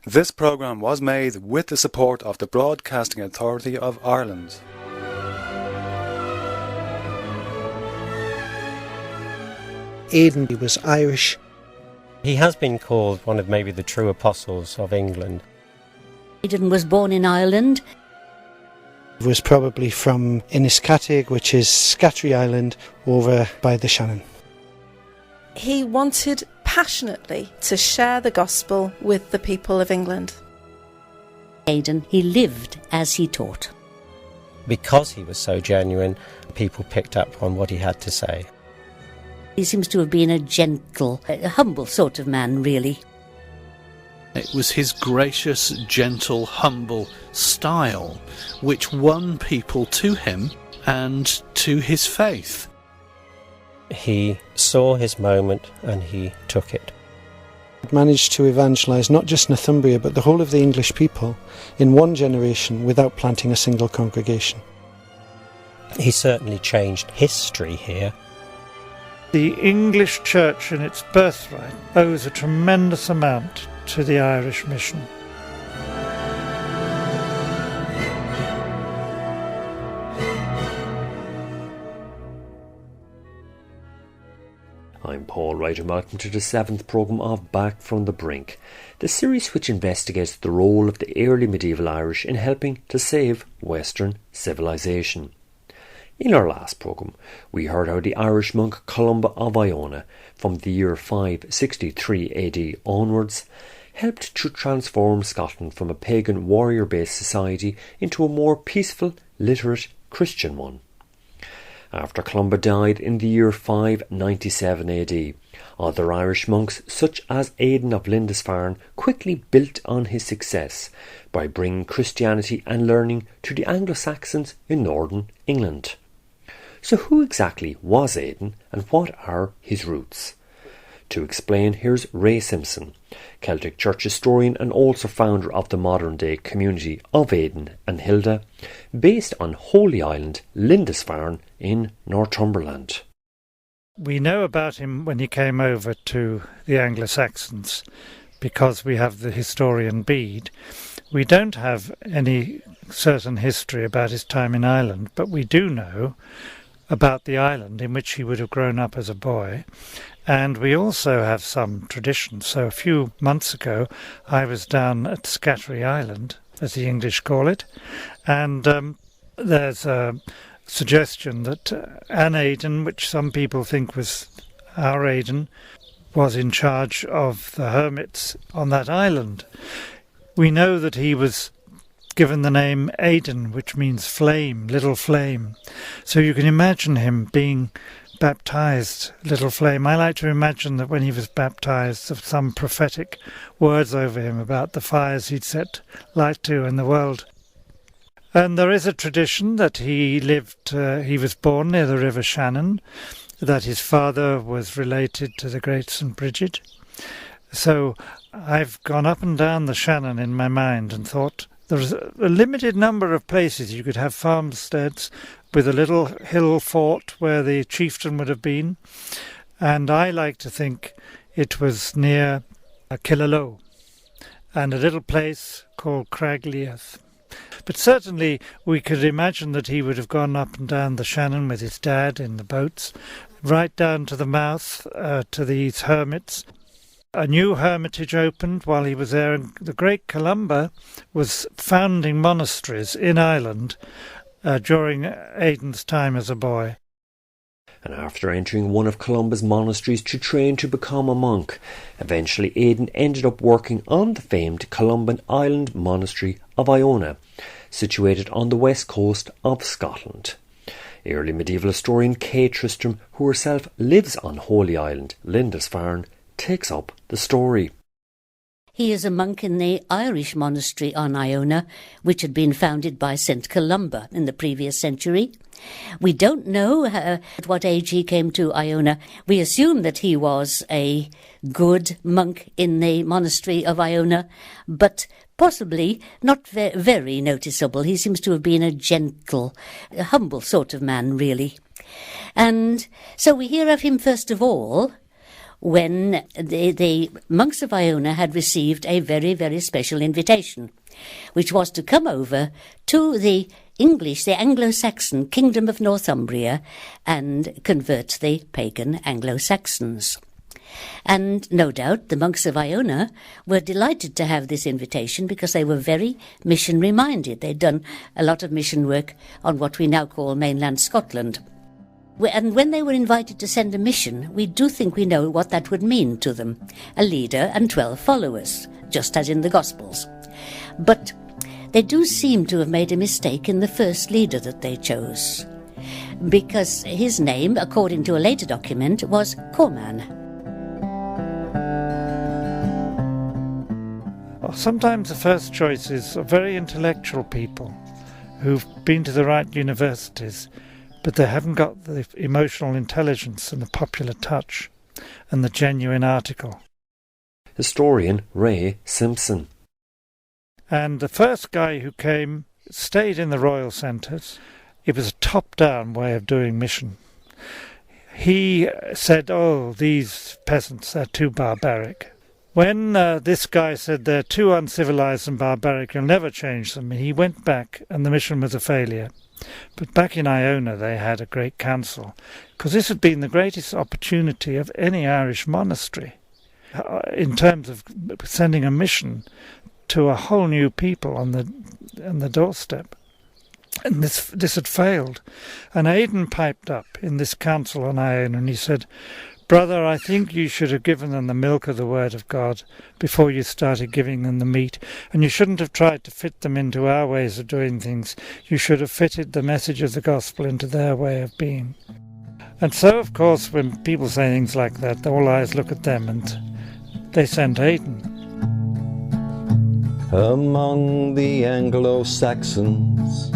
This programme was made with the support of the Broadcasting Authority of Ireland. Aiden was Irish. He has been called one of maybe the true apostles of England. Aiden was born in Ireland. He was probably from Inniscarrig, which is Scattery Island, over by the Shannon. He wanted passionately to share the gospel with the people of England. Aiden, he lived as he taught. Because he was so genuine, people picked up on what he had to say. He seems to have been a gentle, humble sort of man, really. It was his gracious, gentle, humble style which won people to him and to his faith. He saw his moment and he took it. He managed to evangelise not just Northumbria but the whole of the English people in one generation without planting a single congregation. He certainly changed history here. The English church in its birthright owes a tremendous amount to the Irish mission. I'm Paul Wright and welcome to the 7th programme of Back from the Brink, the series which investigates the role of the early medieval Irish in helping to save Western civilization. In our last programme, we heard how the Irish monk Columba of Iona, from the year 563 AD onwards, helped to transform Scotland from a pagan warrior-based society into a more peaceful, literate Christian one. After Columba died in the year 597 AD, other Irish monks such as Aiden of Lindisfarne quickly built on his success by bringing Christianity and learning to the Anglo-Saxons in northern England. So who exactly was Aiden and what are his roots? To explain, here's Ray Simpson, Celtic Church historian and also founder of the modern-day community of Aiden and Hilda, based on Holy Island, Lindisfarne in Northumberland. We know about him when he came over to the Anglo-Saxons because we have the historian Bede. We don't have any certain history about his time in Ireland, but we do know about the island in which he would have grown up as a boy. And we also have some tradition. So a few months ago, I was down at Scattery Island, as the English call it, and there's a suggestion that an Aiden, which some people think was our Aiden, was in charge of the hermits on that island. We know that he was given the name Aiden, which means flame, little flame. So you can imagine him being baptized, little flame. I like to imagine that when he was baptized, of some prophetic words over him about the fires he'd set light to in the world. And there is a tradition that he was born near the River Shannon, that his father was related to the great St. Bridget. So I've gone up and down the Shannon in my mind and thought there's a limited number of places you could have farmsteads with a little hill fort where the chieftain would have been, and I like to think it was near Killaloe and a little place called Cragliath. But certainly we could imagine that he would have gone up and down the Shannon with his dad in the boats, right down to the mouth to these hermits. A new hermitage opened while he was there, and the great Columba was founding monasteries in Ireland during Aiden's time as a boy. And after entering one of Columba's monasteries to train to become a monk, eventually Aiden ended up working on the famed Columban Island Monastery of Iona, situated on the west coast of Scotland. Early medieval historian Kay Tristram, who herself lives on Holy Island, Lindisfarne, takes up the story. He is a monk in the Irish monastery on Iona, which had been founded by St. Columba in the previous century. We don't know at what age he came to Iona. We assume that he was a good monk in the monastery of Iona, but possibly not very noticeable. He seems to have been a gentle, humble sort of man, really. And so we hear of him first of all when the monks of Iona had received a very, very special invitation, which was to come over to the Anglo-Saxon kingdom of Northumbria and convert the pagan Anglo-Saxons. And no doubt the monks of Iona were delighted to have this invitation because they were very missionary-minded. They'd done a lot of mission work on what we now call mainland Scotland. And when they were invited to send a mission, we do think we know what that would mean to them. A leader and 12 followers, just as in the Gospels. But they do seem to have made a mistake in the first leader that they chose, because his name, according to a later document, was Corman. Sometimes the first choices are very intellectual people who've been to the right universities, but they haven't got the emotional intelligence and the popular touch and the genuine article. Historian Ray Simpson. And the first guy who came stayed in the royal centres. It was a top-down way of doing mission. He said, "Oh, these peasants, they're too barbaric." When this guy said they're too uncivilized and barbaric, you'll never change them, he went back and the mission was a failure. But back in Iona they had a great council, because this had been the greatest opportunity of any Irish monastery in terms of sending a mission to a whole new people on the doorstep. And this had failed. And Aiden piped up in this council on Iona and he said, "Brother, I think you should have given them the milk of the Word of God before you started giving them the meat, and you shouldn't have tried to fit them into our ways of doing things. You should have fitted the message of the gospel into their way of being." And so, of course, when people say things like that, all eyes look at them, and they sent Aiden. Among the Anglo-Saxons,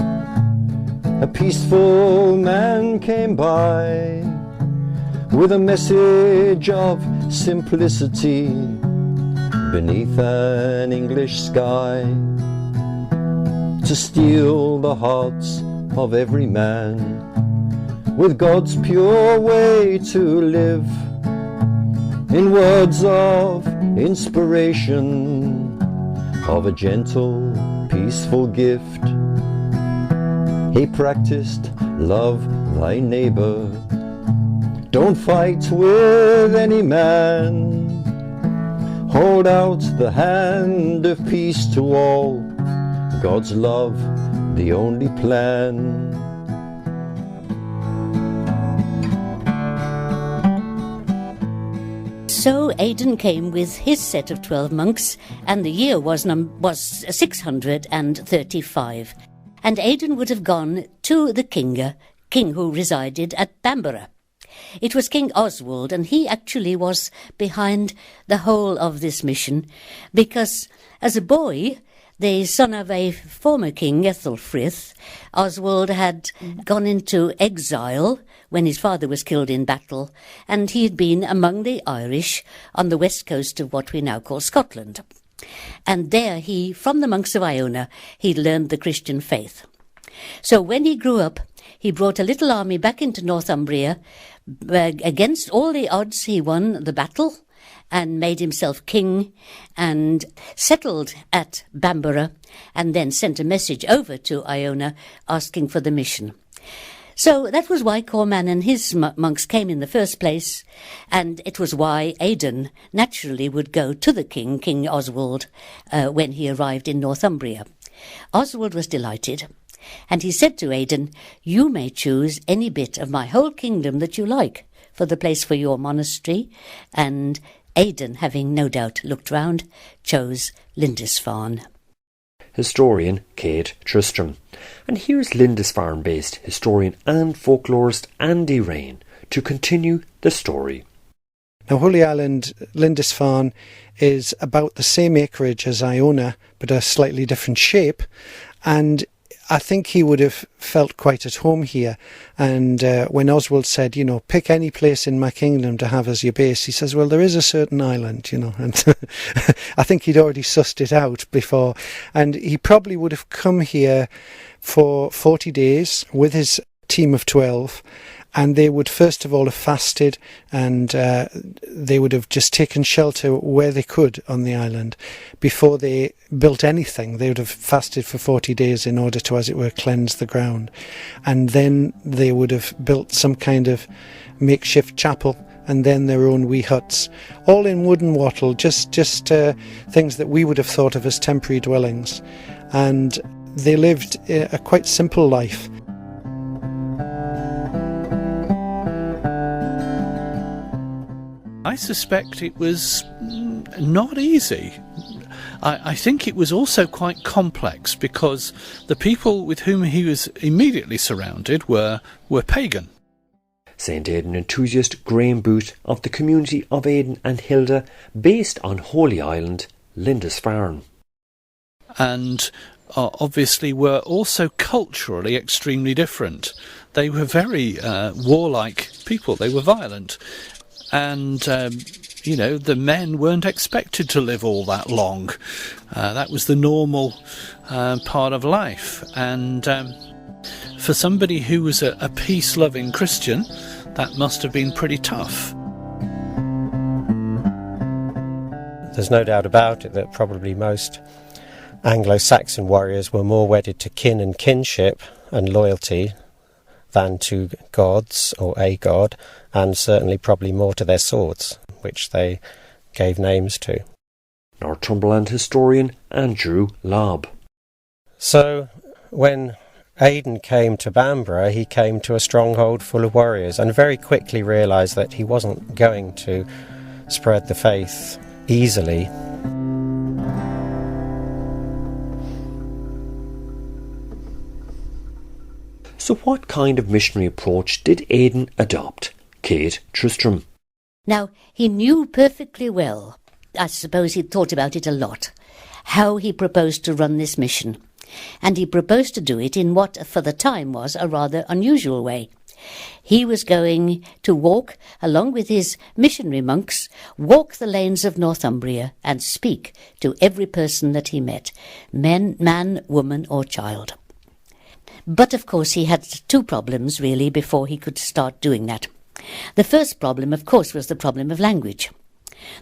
a peaceful man came by, with a message of simplicity beneath an English sky, to steal the hearts of every man with God's pure way to live, in words of inspiration, of a gentle, peaceful gift. He practiced love thy neighbour, don't fight with any man, hold out the hand of peace to all, God's love the only plan. So Aiden came with his set of 12 monks, and the year was 635, and Aiden would have gone to the king who resided at Bamborough. It was King Oswald, and he actually was behind the whole of this mission, because as a boy, the son of a former king, Ethelfrith, Oswald had gone into exile when his father was killed in battle, and he had been among the Irish on the west coast of what we now call Scotland. And there from the monks of Iona, he learned the Christian faith. So when he grew up, he brought a little army back into Northumbria. Against all the odds, he won the battle and made himself king and settled at Bamborough, and then sent a message over to Iona asking for the mission. So that was why Corman and his monks came in the first place, and it was why Aiden naturally would go to the King Oswald, when he arrived in Northumbria. Oswald was delighted, and he said to Aiden, "You may choose any bit of my whole kingdom that you like for the place for your monastery," and Aiden, having no doubt looked round, chose Lindisfarne. Historian Kate Tristram. And here's Lindisfarne-based historian and folklorist Andy Rain to continue the story. Now, Holy Island, Lindisfarne, is about the same acreage as Iona, but a slightly different shape, and I think he would have felt quite at home here. And when Oswald said, pick any place in my kingdom to have as your base, he says, well, there is a certain island, and I think he'd already sussed it out before. And he probably would have come here for 40 days with his team of 12 And they would first of all have fasted, and they would have just taken shelter where they could on the island. Before they built anything, they would have fasted for 40 days in order to, as it were, cleanse the ground. And then they would have built some kind of makeshift chapel, and then their own wee huts, all in wood and wattle, just things that we would have thought of as temporary dwellings. And they lived a quite simple life. I suspect it was not easy. I think it was also quite complex, because the people with whom he was immediately surrounded were pagan. Saint Aiden enthusiast Graham Booth of the community of Aiden and Hilda, based on Holy Island, Lindisfarne. And obviously were also culturally extremely different. They were very warlike people. They were violent. And, the men weren't expected to live all that long. That was the normal part of life. And for somebody who was a peace-loving Christian, that must have been pretty tough. There's no doubt about it that probably most Anglo-Saxon warriors were more wedded to kin and kinship and loyalty than to gods or a god, and certainly probably more to their swords, which they gave names to. Northumberland historian Andrew Lobb. So, when Aiden came to Bamborough, he came to a stronghold full of warriors, and very quickly realised that he wasn't going to spread the faith easily. So what kind of missionary approach did Aiden adopt? Kate Tristram. Now, he knew perfectly well, I suppose he'd thought about it a lot, how he proposed to run this mission. And he proposed to do it in what, for the time, was a rather unusual way. He was going to walk, along with his missionary monks, walk the lanes of Northumbria and speak to every person that he met, man, woman or child. But, of course, he had two problems, really, before he could start doing that. The first problem, of course, was the problem of language.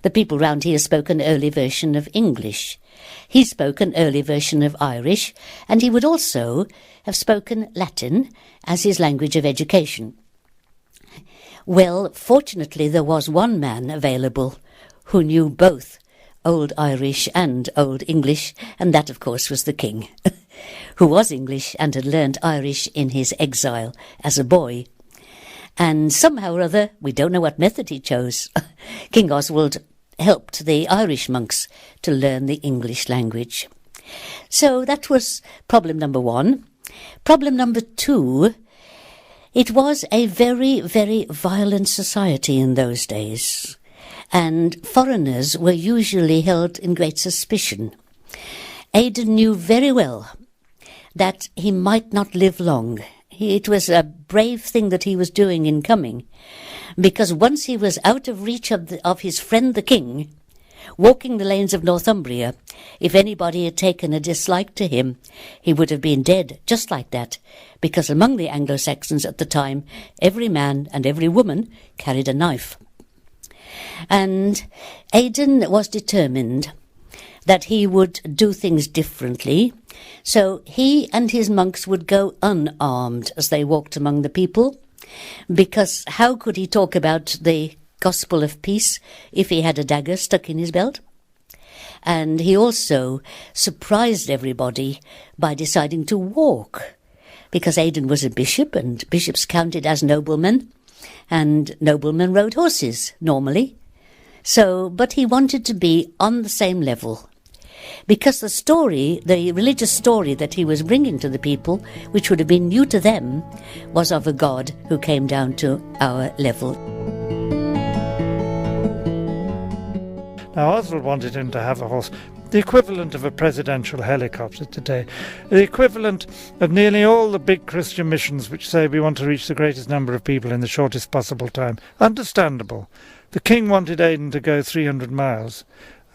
The people round here spoke an early version of English. He spoke an early version of Irish, and he would also have spoken Latin as his language of education. Well, fortunately, there was one man available who knew both Old Irish and Old English, and that, of course, was the king, who was English and had learned Irish in his exile as a boy. And somehow or other, we don't know what method he chose, King Oswald helped the Irish monks to learn the English language. So that was problem number one. Problem number two, it was a very, very violent society in those days, and foreigners were usually held in great suspicion. Aiden knew very well that he might not live long. It was a brave thing that he was doing in coming, because once he was out of reach of his friend the king, walking the lanes of Northumbria, if anybody had taken a dislike to him, he would have been dead just like that, because among the Anglo-Saxons at the time, every man and every woman carried a knife. And Aiden was determined that he would do things differently, so he and his monks would go unarmed as they walked among the people, because how could he talk about the gospel of peace if he had a dagger stuck in his belt? And he also surprised everybody by deciding to walk, because Aiden was a bishop, and bishops counted as noblemen, and noblemen rode horses normally. So, but he wanted to be on the same level, because the story, the religious story that he was bringing to the people, which would have been new to them, was of a God who came down to our level. Now, Oswald wanted him to have a horse, the equivalent of a presidential helicopter today, the equivalent of nearly all the big Christian missions which say we want to reach the greatest number of people in the shortest possible time. Understandable. The king wanted Aiden to go 300 miles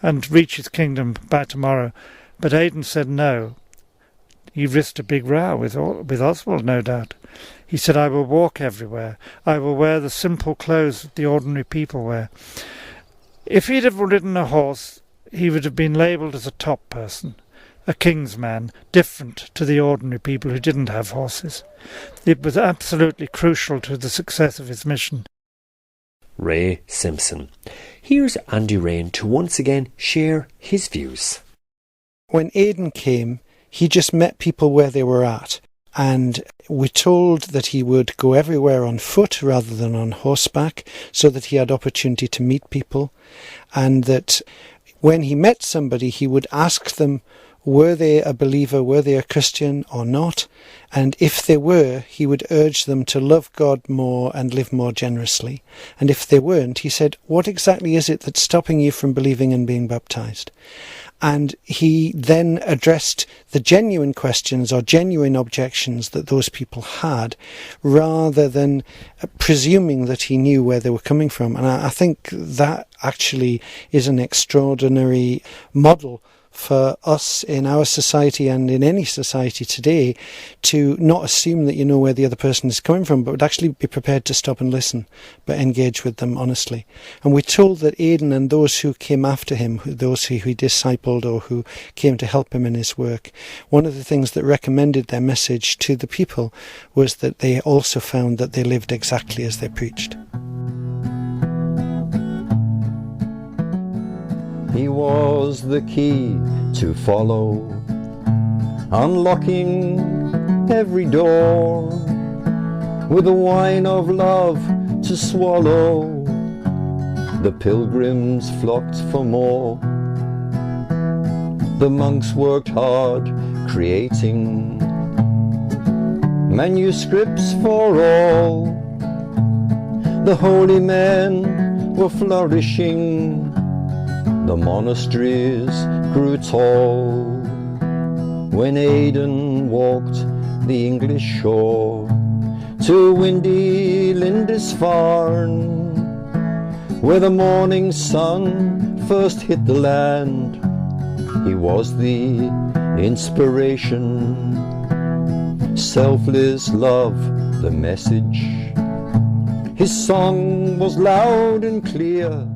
and reach his kingdom by tomorrow, but Aiden said no. He risked a big row with Oswald, no doubt. He said, I will walk everywhere. I will wear the simple clothes that the ordinary people wear. If he'd have ridden a horse, he would have been labelled as a top person, a king's man, different to the ordinary people who didn't have horses. It was absolutely crucial to the success of his mission. Ray Simpson. Here's Andy Rain to once again share his views. When Aiden came, he just met people where they were at, and we're told that he would go everywhere on foot rather than on horseback, so that he had opportunity to meet people, and that when he met somebody he would ask them were they a believer, were they a Christian or not, and if they were, he would urge them to love God more and live more generously. And if they weren't, he said, what exactly is it that's stopping you from believing and being baptized? And he then addressed the genuine questions or genuine objections that those people had, rather than presuming that he knew where they were coming from. And I think that actually is an extraordinary model for us in our society and in any society today, to not assume that you know where the other person is coming from, but actually be prepared to stop and listen, but engage with them honestly. And we're told that Aiden and those who came after him, those who he discipled or who came to help him in his work, one of the things that recommended their message to the people was that they also found that they lived exactly as they preached. He was the key to follow, unlocking every door, with the wine of love to swallow. The pilgrims flocked for more. The monks worked hard, creating manuscripts for all. The holy men were flourishing. The monasteries grew tall when Aiden walked the English shore to windy Lindisfarne, where the morning sun first hit the land. He was the inspiration, selfless love, the message. His song was loud and clear.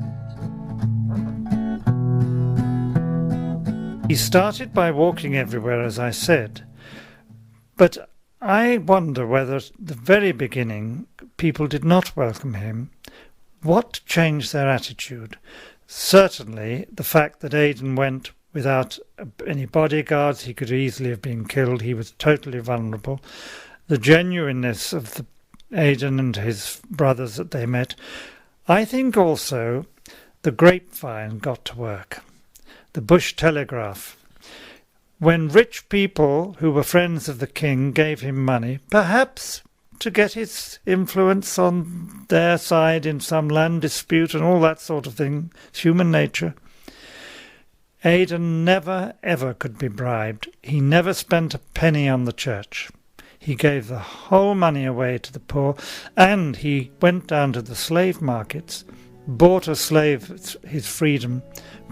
He started by walking everywhere, as I said, but I wonder whether at the very beginning people did not welcome him. What changed their attitude? Certainly the fact that Aiden went without any bodyguards. He could easily have been killed. He was totally vulnerable. The genuineness of Aiden and his brothers that they met. I think also the grapevine got to work. The Bush Telegraph. When rich people who were friends of the king gave him money, perhaps to get his influence on their side in some land dispute and all that sort of thing, it's human nature, Aiden never ever could be bribed. He never spent a penny on the church. He gave the whole money away to the poor, and he went down to the slave markets, bought a slave his freedom,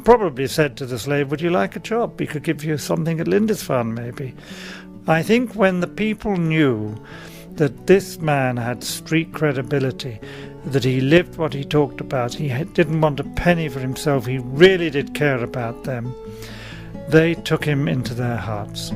probably said to the slave, would you like a job? We could give you something at Lindisfarne maybe. I think when the people knew that this man had street credibility, that he lived what he talked about, he didn't want a penny for himself, he really did care about them, they took him into their hearts.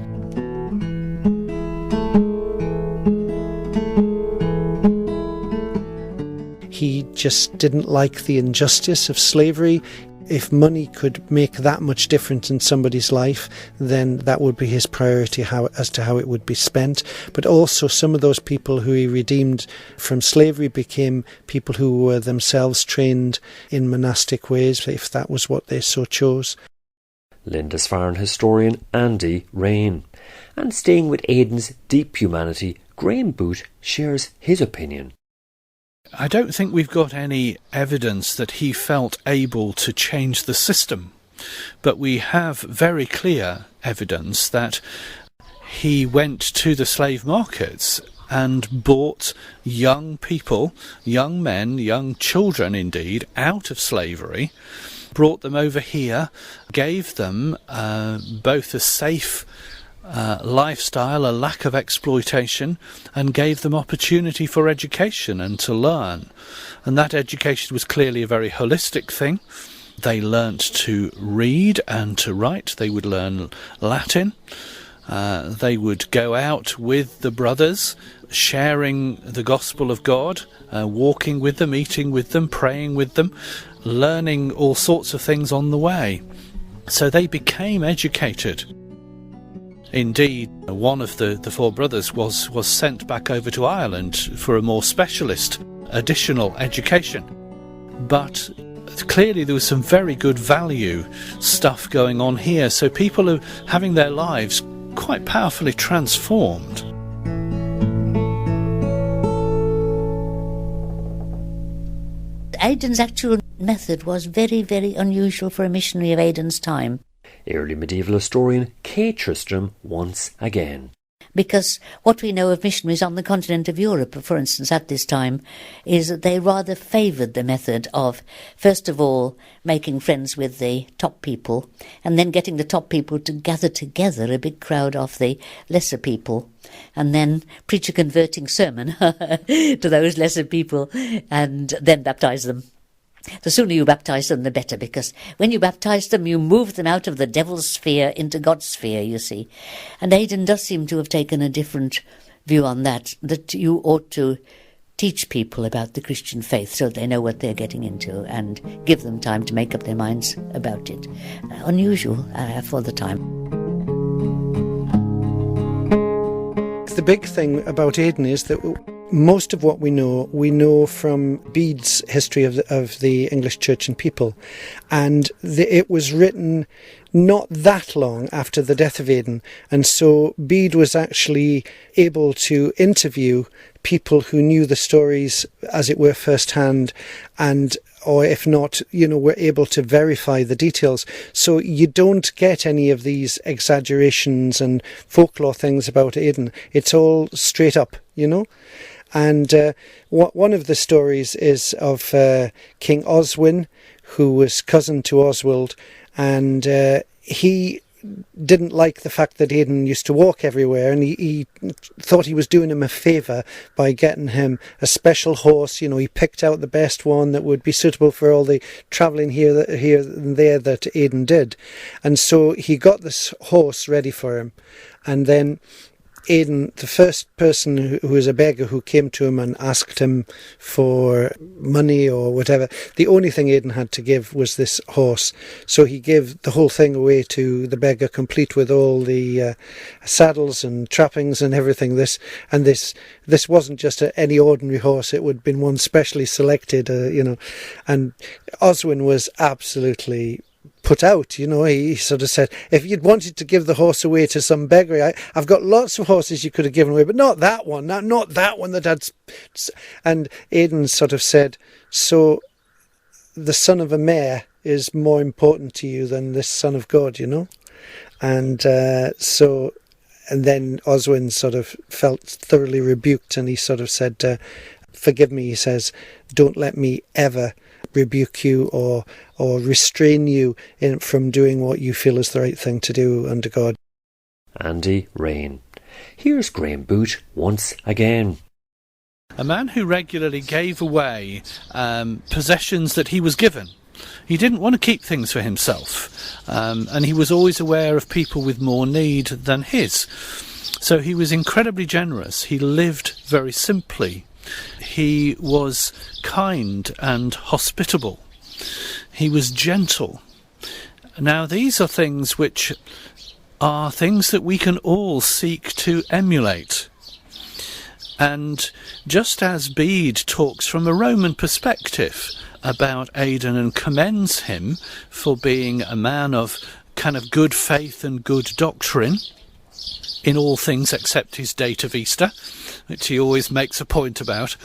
He just didn't like the injustice of slavery. If money could make that much difference in somebody's life, then that would be his priority as to how it would be spent. But also some of those people who he redeemed from slavery became people who were themselves trained in monastic ways, if that was what they so chose. Lindisfarne historian Andy Rain. And staying with Aiden's deep humanity, Graham Boot shares his opinion. I don't think we've got any evidence that he felt able to change the system, but we have very clear evidence that he went to the slave markets and bought young people, young men, young children indeed, out of slavery, brought them over here, gave them both a safe lifestyle, a lack of exploitation, and gave them opportunity for education and to learn. And that education was clearly a very holistic thing. They learnt to read and to write. They would learn Latin. They would go out with the brothers, sharing the gospel of God, walking with them, eating with them, praying with them, learning all sorts of things on the way. So they became educated. Indeed, one of the four brothers was sent back over to Ireland for a more specialist additional education. But clearly there was some very good value stuff going on here, so people are having their lives quite powerfully transformed. Aidan's actual method was very, very unusual for a missionary of Aidan's time. Early medieval historian Kate Tristram once again. Because what we know of missionaries on the continent of Europe, for instance, at this time, is that they rather favoured the method of, first of all, making friends with the top people, and then getting the top people to gather together a big crowd of the lesser people, and then preach a converting sermon to those lesser people, and then baptise them. The sooner you baptise them, the better, because when you baptise them, you move them out of the devil's sphere into God's sphere, you see. And Aidan does seem to have taken a different view on that you ought to teach people about the Christian faith so they know what they're getting into and give them time to make up their minds about it. Unusual for the time. The big thing about Aidan is that most of what we know from Bede's history of the English church and people, and it was written not that long after the death of Aidan, and so Bede was actually able to interview people who knew the stories, as it were, firsthand, and or if not, were able to verify the details. So you don't get any of these exaggerations and folklore things about Aidan. It's all straight up, And one of the stories is of King Oswin, who was cousin to Oswald, and he didn't like the fact that Aidan used to walk everywhere, and he thought he was doing him a favour by getting him a special horse. He picked out the best one that would be suitable for all the travelling here and there that Aidan did, and so he got this horse ready for him. And then Aidan, the first person who was a beggar who came to him and asked him for money or whatever, the only thing Aidan had to give was this horse. So he gave the whole thing away to the beggar, complete with all the saddles and trappings and everything. This wasn't just any ordinary horse. It would have been one specially selected, And Oswin was absolutely put out. He sort of said, if you'd wanted to give the horse away to some beggar, I've got lots of horses you could have given away, but not that one, not that one that had. And Aidan sort of said, so the son of a mare is more important to you than this son of God, And and then Oswin sort of felt thoroughly rebuked, and he sort of said, forgive me, he says, don't let me ever rebuke you or restrain you from doing what you feel is the right thing to do under God. Andy Rain. Here's Graham Boot once again. A man who regularly gave away possessions that he was given. He didn't want to keep things for himself, and he was always aware of people with more need than his. So he was incredibly generous. He lived very simply. He was kind and hospitable. He was gentle. Now, these are things which are things that we can all seek to emulate. And just as Bede talks from a Roman perspective about Aidan and commends him for being a man of kind of good faith and good doctrine, in all things except his date of Easter, which he always makes a point about.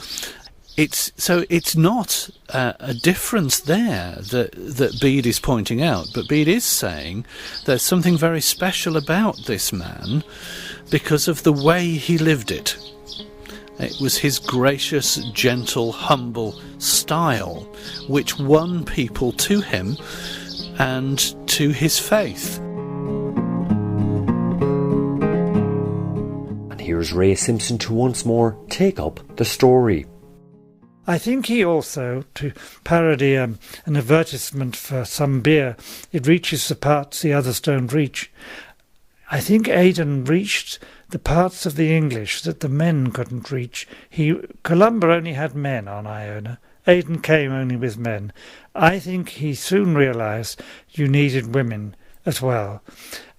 It's not a difference there that Bede is pointing out, but Bede is saying there's something very special about this man because of the way he lived it. It was his gracious, gentle, humble style which won people to him and to his faith. here's Ray Simpson to once more take up the story. I think he also, to parody an advertisement for some beer, it reaches the parts the others don't reach. I think Aiden reached the parts of the English that the men couldn't reach. Columba only had men on Iona. Aiden came only with men. I think he soon realised you needed women as well.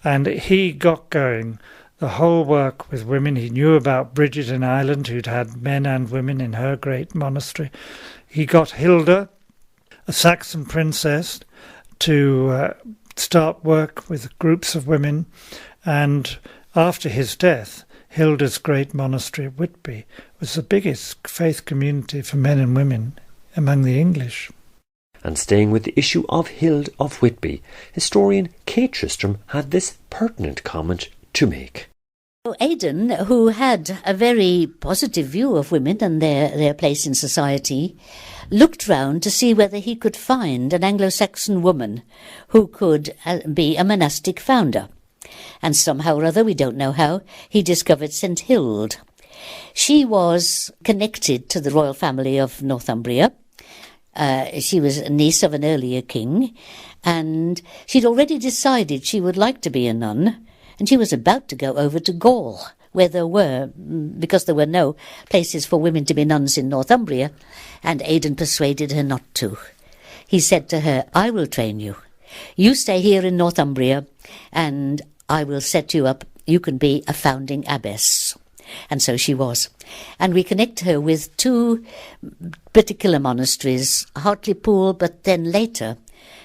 And he got going the whole work with women. He knew about Bridget in Ireland, who'd had men and women in her great monastery. He got Hilda, a Saxon princess, to start work with groups of women. And after his death, Hilda's great monastery at Whitby was the biggest faith community for men and women among the English. And staying with the issue of Hild of Whitby, historian Kate Tristram had this pertinent comment to make. Aiden, who had a very positive view of women and their place in society, looked round to see whether he could find an Anglo-Saxon woman who could be a monastic founder. And somehow or other, we don't know how, he discovered St Hild. She was connected to the royal family of Northumbria. She was a niece of an earlier king, and she'd already decided she would like to be a nun, and she was about to go over to Gaul, where because there were no places for women to be nuns in Northumbria, and Aiden persuaded her not to. He said to her, "I will train you. You stay here in Northumbria, and I will set you up. You can be a founding abbess." And so she was. And we connect her with two particular monasteries, Hartlepool, but then later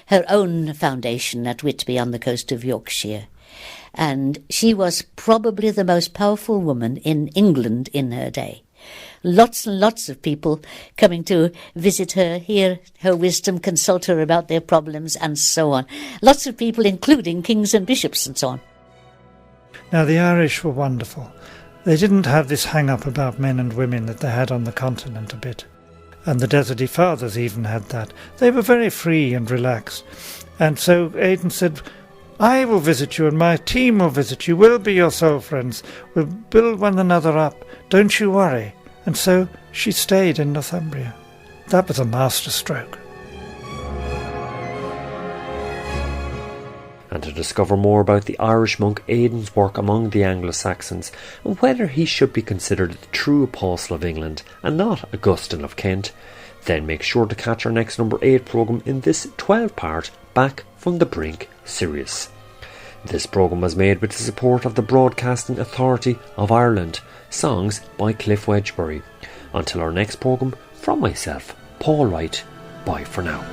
her own foundation at Whitby on the coast of Yorkshire. And she was probably the most powerful woman in England in her day. Lots and lots of people coming to visit her, hear her wisdom, consult her about their problems, and so on. Lots of people, including kings and bishops and so on. Now, the Irish were wonderful. They didn't have this hang-up about men and women that they had on the continent a bit. And the Deserty Fathers even had that. They were very free and relaxed. And so Aiden said, "I will visit you and my team will visit you. We'll be your soul friends. We'll build one another up. Don't you worry." And so she stayed in Northumbria. That was a masterstroke. And to discover more about the Irish monk Aiden's work among the Anglo-Saxons and whether he should be considered the true apostle of England and not Augustine of Kent, then make sure to catch our next number 8 programme in this 12-part Back from the Brink series. This programme was made with the support of the Broadcasting Authority of Ireland, songs by Cliff Wedgbury. Until our next programme, from myself, Paul Wright, bye for now.